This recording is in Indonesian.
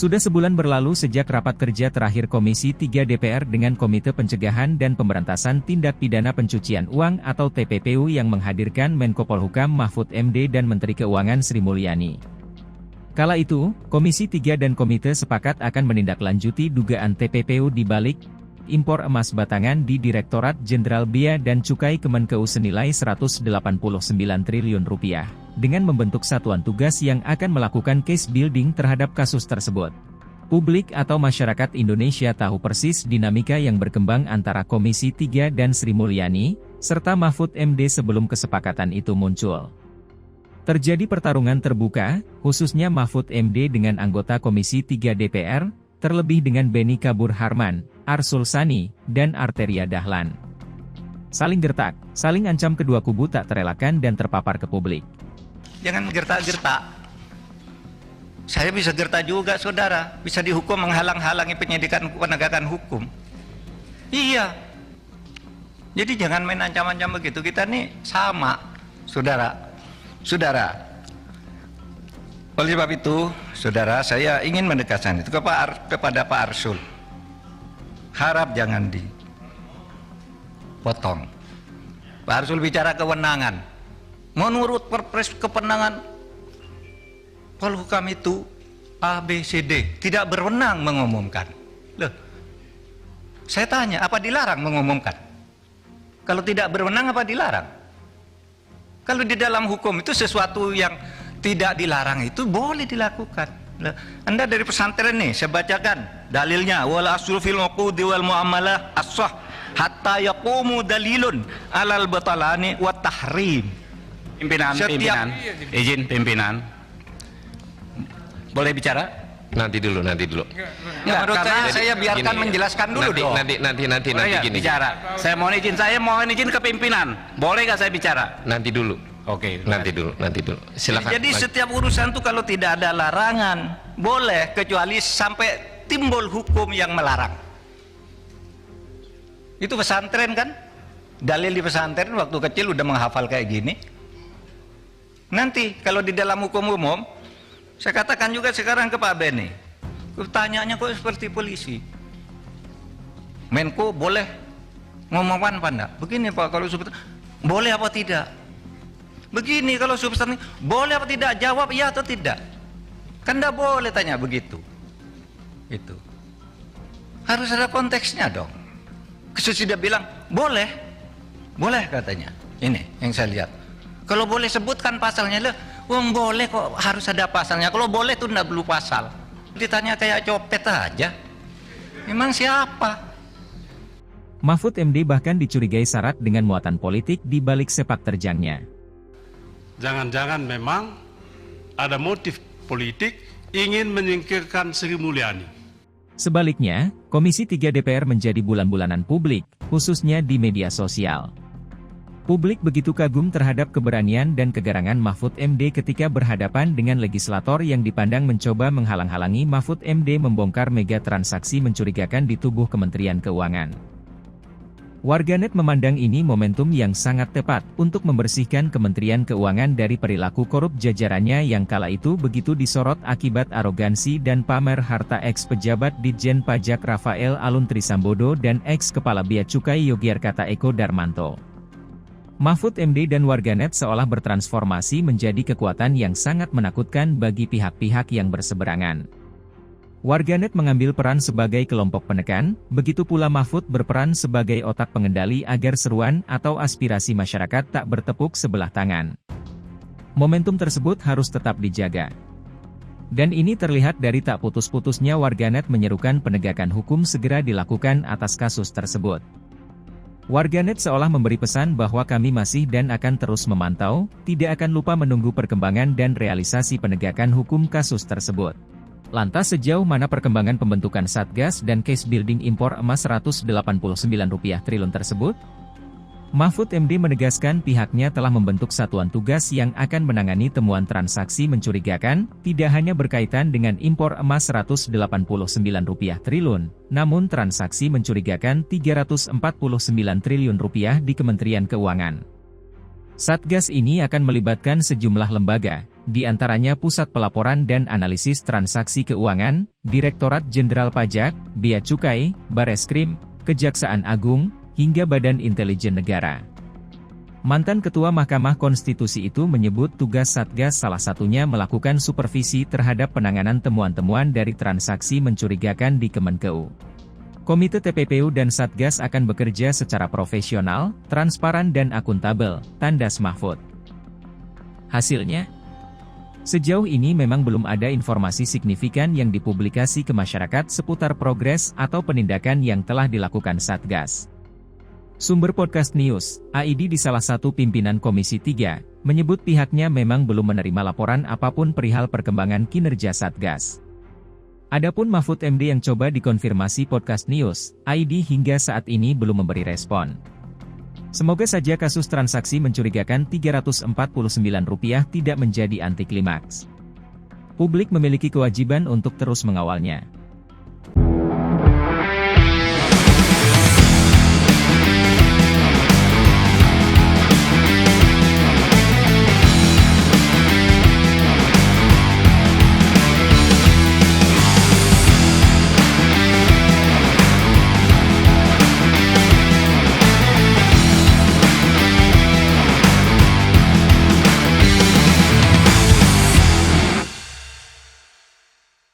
Sudah sebulan berlalu sejak rapat kerja terakhir Komisi 3 DPR dengan Komite Pencegahan dan Pemberantasan Tindak Pidana Pencucian Uang atau TPPU yang menghadirkan Menko Polhukam Mahfud MD dan Menteri Keuangan Sri Mulyani. Kala itu, Komisi 3 dan Komite sepakat akan menindaklanjuti dugaan TPPU di balik impor emas batangan di Direktorat Jenderal Bea dan Cukai Kemenkeu senilai Rp189 triliun, dengan membentuk satuan tugas yang akan melakukan case building terhadap kasus tersebut. Publik atau masyarakat Indonesia tahu persis dinamika yang berkembang antara Komisi 3 dan Sri Mulyani, serta Mahfud MD sebelum kesepakatan itu muncul. Terjadi pertarungan terbuka, khususnya Mahfud MD dengan anggota Komisi 3 DPR, terlebih dengan Beni Kabur Harman, Arsul Sani, dan Arteria Dahlan. Saling gertak, saling ancam kedua kubu tak terelakkan dan terpapar ke publik. Jangan gertak-gertak. Saya bisa gertak juga, saudara. Bisa dihukum menghalang-halangi penyidikan penegakan hukum. Iya. Jadi jangan main ancam-ancam begitu. Kita nih sama, saudara. Saudara. Oleh sebab itu, saudara, saya ingin menegaskan itu kepada Pak Arsul. Harap jangan dipotong. Pak Arsul bicara kewenangan. Menurut Perpres kewenangan Polhukam itu A, B, C, D. Tidak berwenang mengumumkan. Loh, saya tanya, apa dilarang mengumumkan? Kalau tidak berwenang, apa dilarang? Kalau di dalam hukum itu sesuatu yang tidak dilarang itu boleh dilakukan. Anda dari pesantren nih, saya bacakan dalilnya. Wal aslu fil uqudi wal muamalah as-sah hatta yaqumu dalilun alal batalani wa tahrim. Pimpinan, izin pimpinan. Boleh bicara? Nanti dulu. Enggak, menurut saya biarkan gini, menjelaskan dulu dong. Nanti gini. Bicara. Saya mohon izin ke pimpinan. Boleh nggak saya bicara? Nanti dulu. Oke, nanti dulu. Silakan. Jadi setiap urusan tuh kalau tidak ada larangan, boleh, kecuali sampai timbul hukum yang melarang. Itu pesantren kan? Dalil di pesantren waktu kecil udah menghafal kayak gini. Nanti kalau di dalam hukum umum, saya katakan juga sekarang ke Pak Beni. Pertanyaannya kok seperti polisi. Menko boleh ngomongkan apa enggak? Begini Pak, kalau seperti boleh apa tidak? Begini kalau substansi, boleh apa tidak? Jawab iya atau tidak. Kan tidak boleh tanya begitu. Itu harus ada konteksnya dong. Sudah bilang boleh katanya. Ini yang saya lihat. Kalau boleh sebutkan pasalnya, loh, boleh kok harus ada pasalnya. Kalau boleh tuh tidak perlu pasal. Ditanya kayak copet aja. Memang siapa? Mahfud MD bahkan dicurigai syarat dengan muatan politik di balik sepak terjangnya. Jangan-jangan memang ada motif politik ingin menyingkirkan Sri Mulyani. Sebaliknya, Komisi 3 DPR menjadi bulan-bulanan publik, khususnya di media sosial. Publik begitu kagum terhadap keberanian dan kegarangan Mahfud MD ketika berhadapan dengan legislator yang dipandang mencoba menghalang-halangi Mahfud MD membongkar mega transaksi mencurigakan di tubuh Kementerian Keuangan. Warganet memandang ini momentum yang sangat tepat untuk membersihkan Kementerian Keuangan dari perilaku korup jajarannya yang kala itu begitu disorot akibat arogansi dan pamer harta ex-pejabat Ditjen Pajak Rafael Alun Trisambodo dan ex-Kepala Bea Cukai Yogyakarta Eko Darmanto. Mahfud MD dan warganet seolah bertransformasi menjadi kekuatan yang sangat menakutkan bagi pihak-pihak yang berseberangan. Warganet mengambil peran sebagai kelompok penekan, begitu pula Mahfud berperan sebagai otak pengendali agar seruan atau aspirasi masyarakat tak bertepuk sebelah tangan. Momentum tersebut harus tetap dijaga. Dan ini terlihat dari tak putus-putusnya warganet menyerukan penegakan hukum segera dilakukan atas kasus tersebut. Warganet seolah memberi pesan bahwa kami masih dan akan terus memantau, tidak akan lupa menunggu perkembangan dan realisasi penegakan hukum kasus tersebut. Lantas sejauh mana perkembangan pembentukan Satgas dan case building impor emas Rp189 triliun tersebut? Mahfud MD menegaskan pihaknya telah membentuk satuan tugas yang akan menangani temuan transaksi mencurigakan, tidak hanya berkaitan dengan impor emas Rp189 triliun, namun transaksi mencurigakan Rp349 triliun di Kementerian Keuangan. Satgas ini akan melibatkan sejumlah lembaga, di antaranya Pusat Pelaporan dan Analisis Transaksi Keuangan, Direktorat Jenderal Pajak, Bea Cukai, Bareskrim, Kejaksaan Agung, hingga Badan Intelijen Negara. Mantan Ketua Mahkamah Konstitusi itu menyebut tugas Satgas salah satunya melakukan supervisi terhadap penanganan temuan-temuan dari transaksi mencurigakan di Kemenkeu. Komite TPPU dan Satgas akan bekerja secara profesional, transparan dan akuntabel, tandas Mahfud. Hasilnya, sejauh ini memang belum ada informasi signifikan yang dipublikasi ke masyarakat seputar progres atau penindakan yang telah dilakukan Satgas. Sumber Podcast News, AID di salah satu pimpinan Komisi 3, menyebut pihaknya memang belum menerima laporan apapun perihal perkembangan kinerja Satgas. Adapun Mahfud MD yang coba dikonfirmasi Podcast News, AID hingga saat ini belum memberi respon. Semoga saja kasus transaksi mencurigakan Rp349 tidak menjadi antiklimaks. Publik memiliki kewajiban untuk terus mengawalnya.